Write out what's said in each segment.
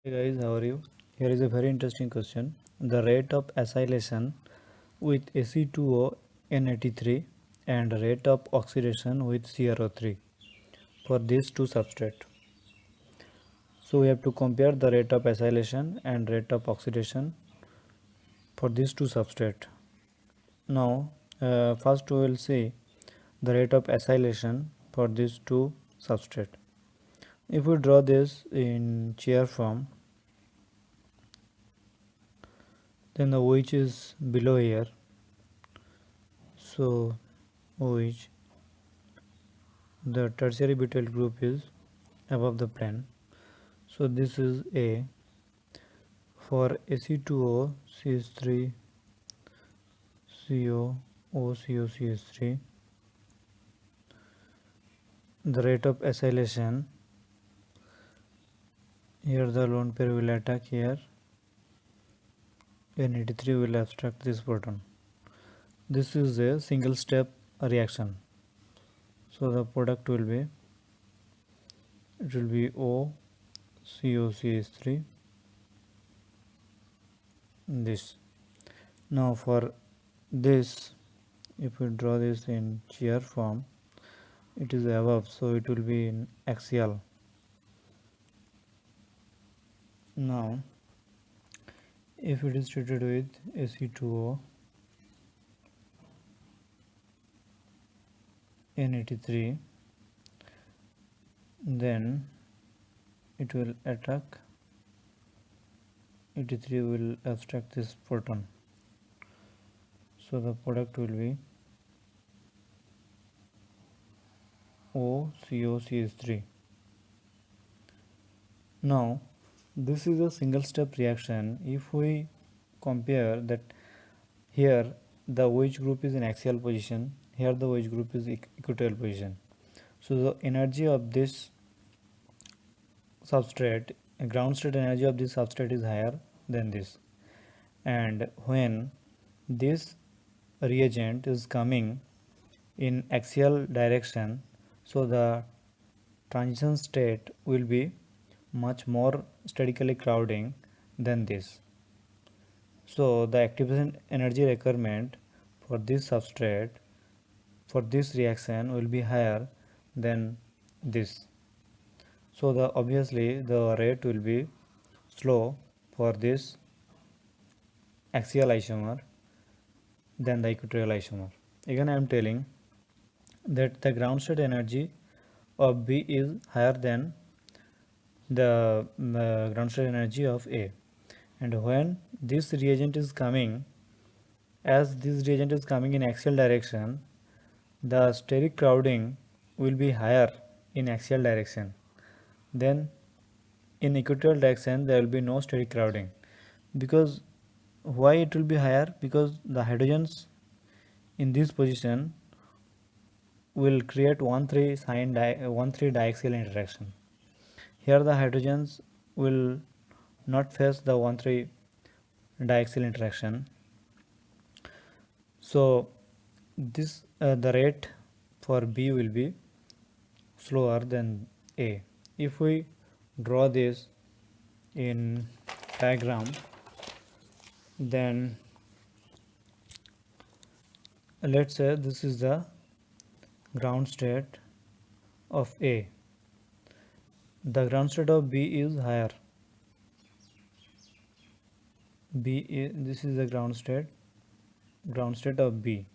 Hey guys, how are you? Here is a very interesting question. The rate of acylation with Ac2O N83 and rate of oxidation with CrO3 for these two substrates. So we have to compare the rate of acylation and rate of oxidation for these two substrates. Now, first we will see the rate of acylation for these two substrates. If we draw this in chair form, then the OH is below here. So OH, the tertiary butyl group is above the plane. So this is A. For Ac2O CH3 CO OCO CH3, the rate of acylation, here the lone pair will attack here, N83 will abstract this proton. This is a single step reaction. So the product will be, it will be OCOCH3, this. Now for this, if we draw this in shear form, it is above, so it will be in axial. Now if it is treated with Ac2O N83, then it will attack, 83 will abstract this proton, so the product will be OCOCH3. Now this is a single step reaction. If we compare that, here the OH group is in axial position, here the OH group is equatorial position, so the energy of this substrate, ground state energy of this substrate is higher than this, and when this reagent is coming in axial direction, so the transition state will be much more statically crowding than this. So the activation energy requirement for this substrate for this reaction will be higher than this. So the obviously the rate will be slow for this axial isomer than the equatorial isomer. Again I am telling that the ground state energy of B is higher than the ground state energy of A, and when this reagent is coming, as this reagent is coming in axial direction, the steric crowding will be higher in axial direction, then in equatorial direction there will be no steric crowding. Because why it will be higher? Because the hydrogens in this position will create 1,3 1,3 diaxial interaction. Here the hydrogens will not face the 1,3 diaxial interaction. So this the rate for B will be slower than A. If we draw this in diagram, then let's say this is the ground state of A. The ground state of B is higher. This is the ground state of B.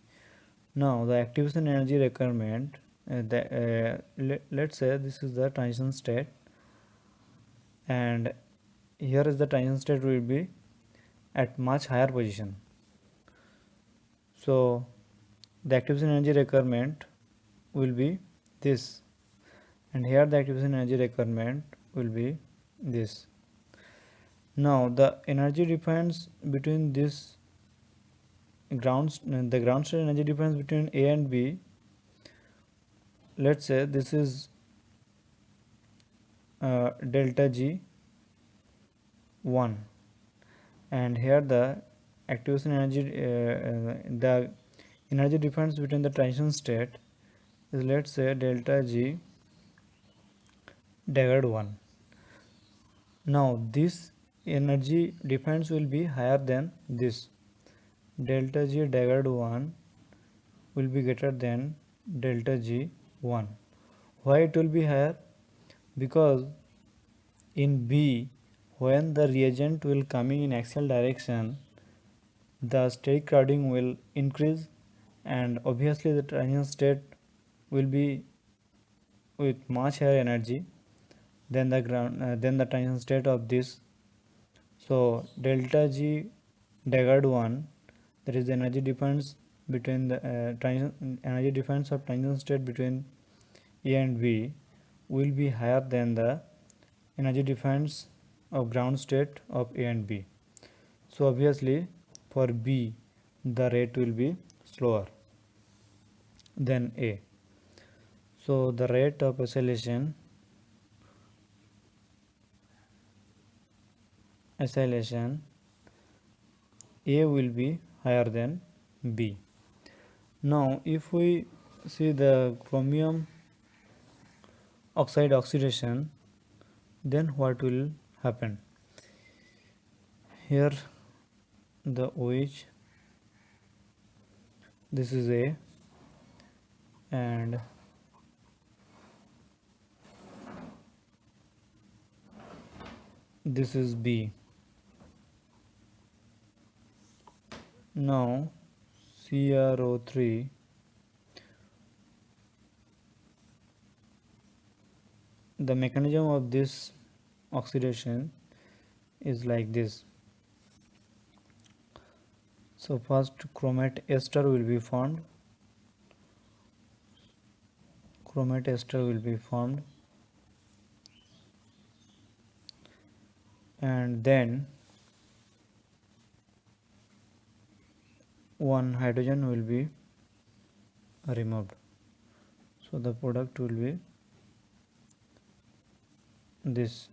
Now the activation energy requirement, let's say this is the transition state, and here is the transition state will be at much higher position. So the activation energy requirement will be this, and here the activation energy requirement will be this. Now the energy difference between this the ground state energy difference between A and B, let's say this is delta G 1, and here the activation energy the energy difference between the transition state is, let's say, delta G daggered 1. Now this energy difference will be higher than this. Delta G daggered 1 will be greater than delta G 1. Why it will be higher? Because in B, when the reagent will coming in axial direction, the steric crowding will increase, and obviously the transition state will be with much higher energy than the transition state of this. So delta G daggered 1, that is the energy difference between the energy difference of transition state between A and B will be higher than the energy difference of ground state of A and B. So obviously for B the rate will be slower than A. So the rate of acylation A will be higher than B. Now if we see the chromium oxide oxidation, then what will happen? Here the OH, this is A, and this is B. Now CrO3, the mechanism of this oxidation is like this. So first chromate ester will be formed. Chromate ester will be formed, and then one hydrogen will be removed. So the product will be this.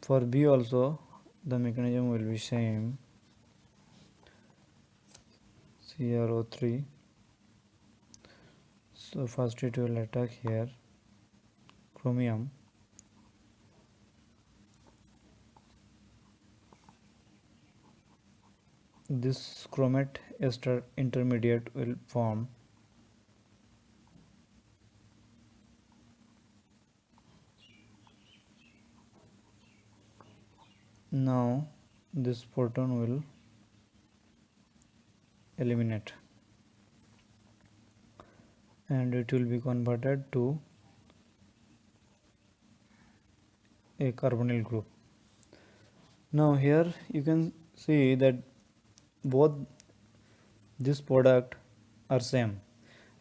For B also the mechanism will be same. CrO3. So first it will attack here chromium, this chromate ester intermediate will form. Now this proton will eliminate and it will be converted to a carbonyl group. Now here you can see that both this product are same.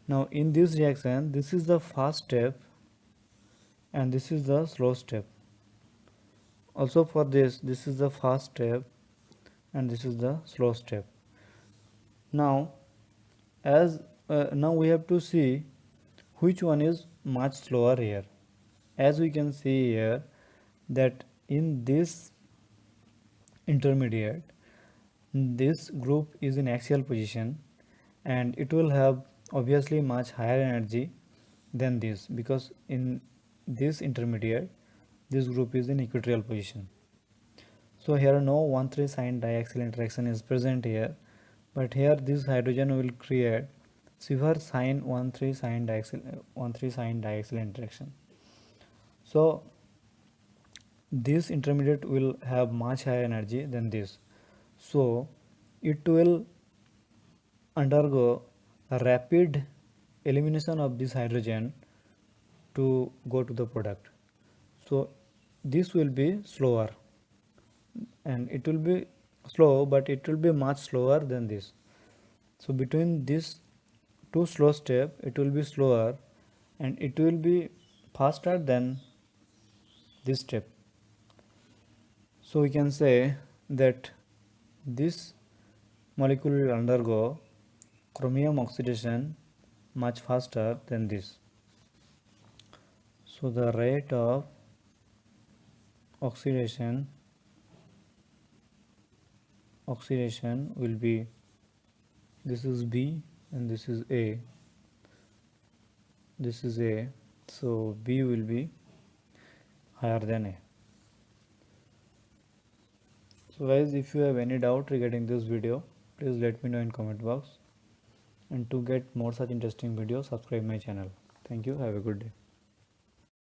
Now in this reaction, this is the fast step and this is the slow step. Also for this is the fast step and this is the slow step. Now now we have to see which one is much slower here. As we can see here that in this intermediate, this group is in axial position and it will have obviously much higher energy than this, because in this intermediate this group is in equatorial position. So here no 1,3 sign diaxial interaction is present here, but here this hydrogen will create severe sign 1,3 sign diaxial interaction. So this intermediate will have much higher energy than this. So it will undergo a rapid elimination of this hydrogen to go to the product. So this will be slower and it will be slow, but it will be much slower than this. So between these two slow step it will be slower and it will be faster than this step. So we can say that this molecule will undergo chromium oxidation much faster than this. So the rate of oxidation will be, this is B and this is A, so B will be higher than A. So guys, if you have any doubt regarding this video, please let me know in comment box. And to get more such interesting videos, subscribe my channel. Thank you. Have a good day.